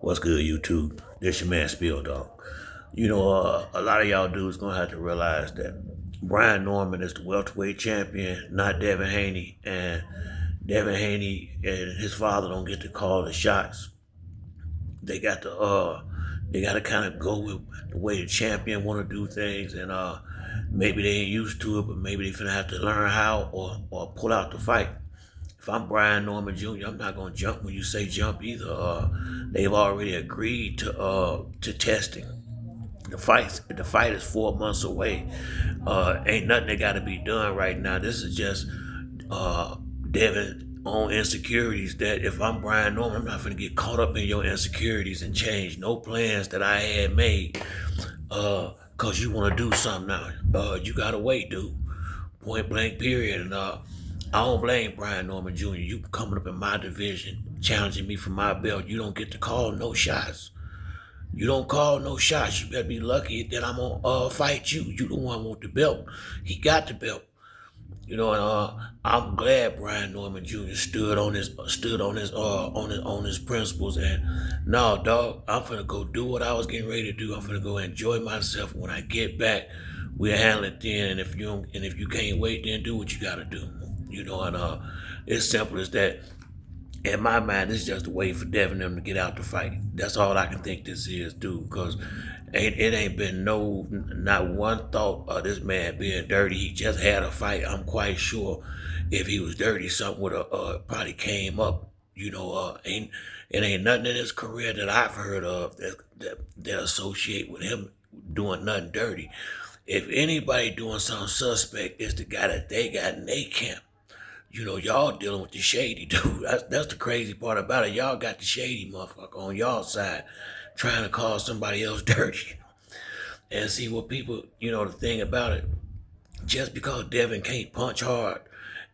What's good, YouTube? This your man Spill Dog. A lot of y'all dudes gonna have to realize that Brian Norman is the welterweight champion, not Devin Haney, and Devin Haney and his father don't get to call the shots. They got to kind of go with the way the champion want to do things, and maybe they ain't used to it, but maybe they finna have to learn how or pull out the fight. If I'm Brian Norman Jr., I'm not gonna jump when you say jump either. They've already agreed to testing. The fight is 4 months away. Ain't nothing that got to be done right now. This is just Devin on insecurities. That if I'm Brian Norman, I'm not gonna get caught up in your insecurities and change no plans that I had made. Cause you want to do something now. You gotta wait, dude. Point blank. Period. And I don't blame Brian Norman Jr. You coming up in my division, challenging me for my belt. You don't get to call no shots. You don't call no shots. You better be lucky that I'm gonna fight you. You the one want the belt. He got the belt. And I'm glad Brian Norman Jr. stood on his principles. And no, dog, I'm finna go do what I was getting ready to do. I'm finna go enjoy myself. When I get back, we'll handle it then. And if you can't wait, then do what you gotta do. And it's simple as that. In my mind, this is just a way for Devin them to get out the fight. That's all I can think this is, dude. Because it ain't been not one thought of this man being dirty. He just had a fight. I'm quite sure if he was dirty, something would have probably came up. It ain't nothing in his career that I've heard of that associate with him doing nothing dirty. If anybody doing something suspect, it's the guy that they got in their camp. Y'all dealing with the shady dude. That's the crazy part about it. Y'all got the shady motherfucker on y'all side trying to call somebody else dirty. And see what people, the thing about it, just because Devin can't punch hard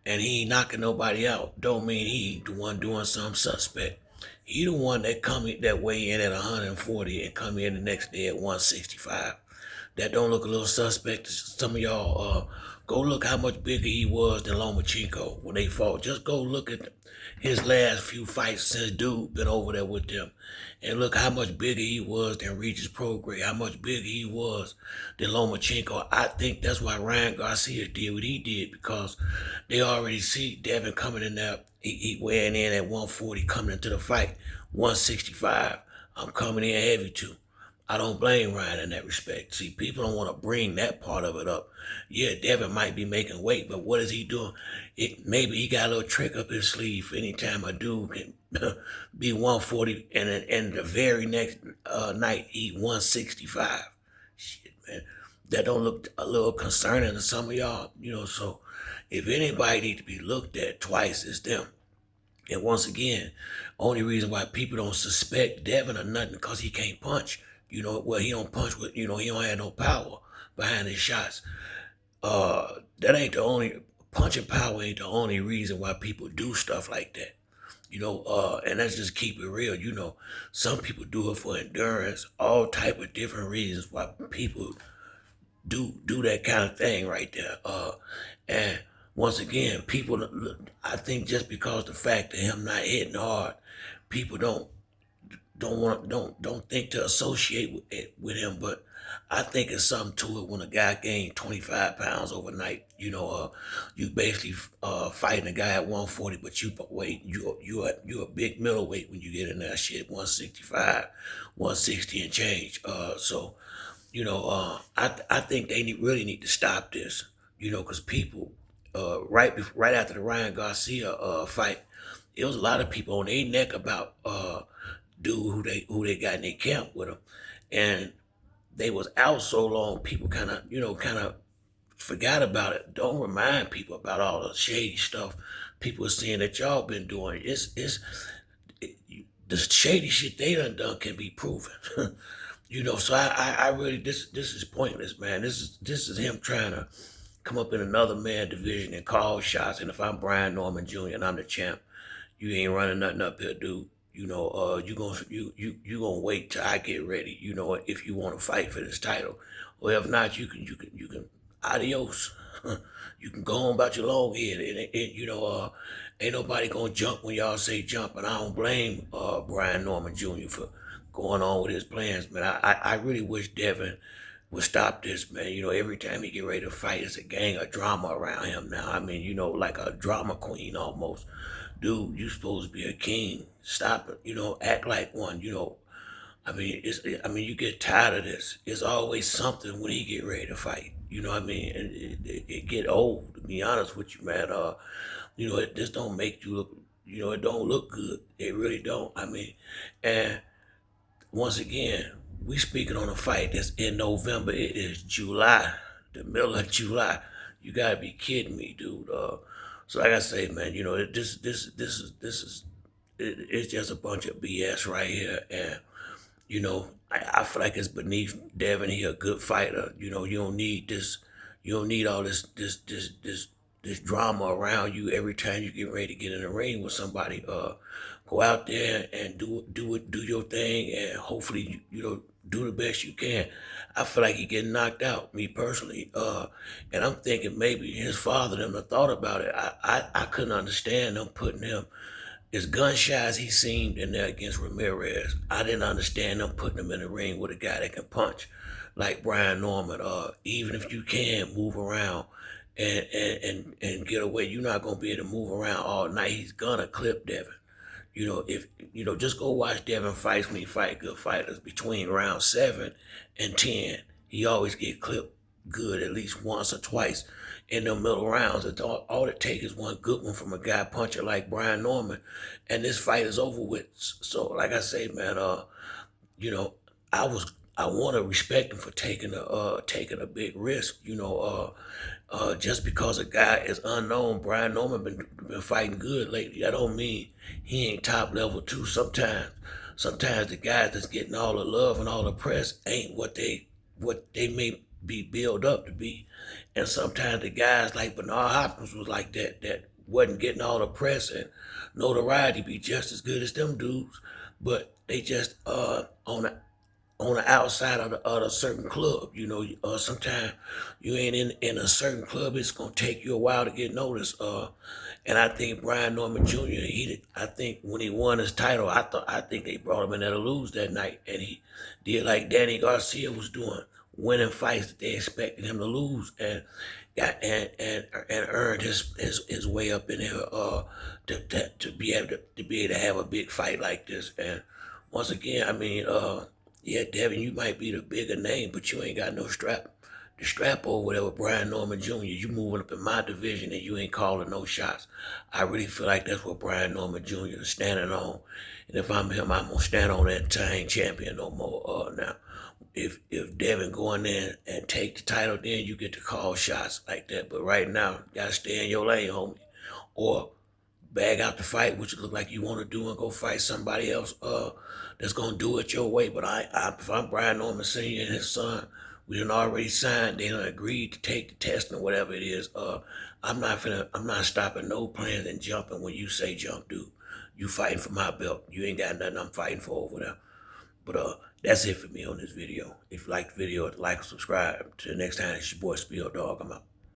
and he ain't knocking nobody out, don't mean he the one doing something suspect. He the one that weigh in at 140 and come in the next day at 165. That don't look a little suspect to some of y'all. Go look how much bigger he was than Lomachenko when they fought. Just go look at his last few fights since dude been over there with them. And look how much bigger he was than Regis Prograis, how much bigger he was than Lomachenko. I think that's why Ryan Garcia did what he did, because they already see Devin coming in there. He weighing in at 140, coming into the fight, 165. I'm coming in heavy too. I don't blame Ryan in that respect. See, people don't want to bring that part of it up. Yeah, Devin might be making weight, but what is he doing? Maybe he got a little trick up his sleeve. Anytime a dude can be 140 and the very next night eat 165. Shit, man. That don't look a little concerning to some of y'all, so if anybody need to be looked at twice, it's them. And once again, only reason why people don't suspect Devin or nothing because he can't punch. He don't punch with, he don't have no power behind his shots. That ain't the only, punching power ain't the only reason why people do stuff like that. And let's just keep it real. Some people do it for endurance, all type of different reasons why people do that kind of thing right there. And once again, people, I think just because the fact of him not hitting hard, people don't think to associate with him, but I think it's something to it when a guy gained 25 pounds overnight. You basically fighting a guy at 140, but you're a big middleweight when you get in that shit, 165, 160 and change. I think they really need to stop this. Because people right after the Ryan Garcia fight, it was a lot of people on their neck about dude who they got in their camp with them, and they was out so long, people kind of forgot about it. Don't remind people about all the shady stuff people are saying that y'all been doing. The shady shit they done can be proven. So I really, this is pointless, man. This is him trying to come up in another man division and call shots. And if I'm Brian Norman Jr. and I'm the champ, you ain't running nothing up here, dude. You gonna wait till I get ready. If you want to fight for this title, or if not, you can. adios. You can go on about your long head. Ain't nobody gonna jump when y'all say jump, and I don't blame Brian Norman Jr. for going on with his plans, man. I really wish Devin would stop this, man. Every time he get ready to fight, it's a gang of drama around him now. I mean, like a drama queen almost. Dude, you supposed to be a king. Stop it. Act like one. You get tired of this. It's always something when he get ready to fight. You know what I mean? And it get old. To be honest with you, man. It just don't make you look. It don't look good. It really don't. And once again, we speaking on a fight that's in November. It is July, the middle of July. You gotta be kidding me, dude. So like I say, man, it's just a bunch of BS right here, and I feel like it's beneath Devin. He a good fighter. You don't need this. You don't need all this drama around you every time you get ready to get in the ring with somebody. Go out there and do your thing, and hopefully do the best you can. I feel like he getting knocked out, me personally. And I'm thinking maybe his father them have thought about it. I couldn't understand them putting him as gun shy as he seemed in there against Ramirez. I didn't understand them putting him in the ring with a guy that can punch like Brian Norman. Even if you can move around and get away, you're not gonna be able to move around all night. He's gonna clip Devin. If just go watch Devin fights when he fight good fighters between round 7 and 10. He always get clipped good at least once or twice in the middle rounds. All it takes is one good one from a guy puncher like Brian Norman, and this fight is over with. So, like I say, man, you know, I want to respect him for taking a big risk. Just because a guy is unknown, Brian Norman been fighting good lately. That don't mean he ain't top level too. Sometimes the guys that's getting all the love and all the press ain't what they may be built up to be. And sometimes the guys like Bernard Hopkins was like that wasn't getting all the press and notoriety, be just as good as them dudes, but they just on the outside of a certain club. Sometimes you ain't in a certain club. It's gonna take you a while to get noticed. And I think Brian Norman Jr. I think when he won his title, I think they brought him in there to lose that night, and he did like Danny Garcia was doing, winning fights that they expected him to lose, and got and earned his way up in here to be able to have a big fight like this. And once again, yeah, Devin, you might be the bigger name, but you ain't got no strap. The strap over there with Brian Norman Jr., you moving up in my division and you ain't calling no shots. I really feel like that's what Brian Norman Jr. is standing on. And if I'm him, I'm going to stand on that until I ain't champion no more. Now, if Devin go in there and take the title, then you get to call shots like that. But right now, you got to stay in your lane, homie. Or bag out the fight, which look like you want to do, and go fight somebody else that's going to do it your way. But if I'm Brian Norman Sr. and his son, we done already signed, they done agreed to take the test or whatever it is. I'm not stopping no plans and jumping when you say jump, dude. You fighting for my belt. You ain't got nothing I'm fighting for over there. But that's it for me on this video. If you like the video, like and subscribe. Till next time, it's your boy Spill Dog. I'm out.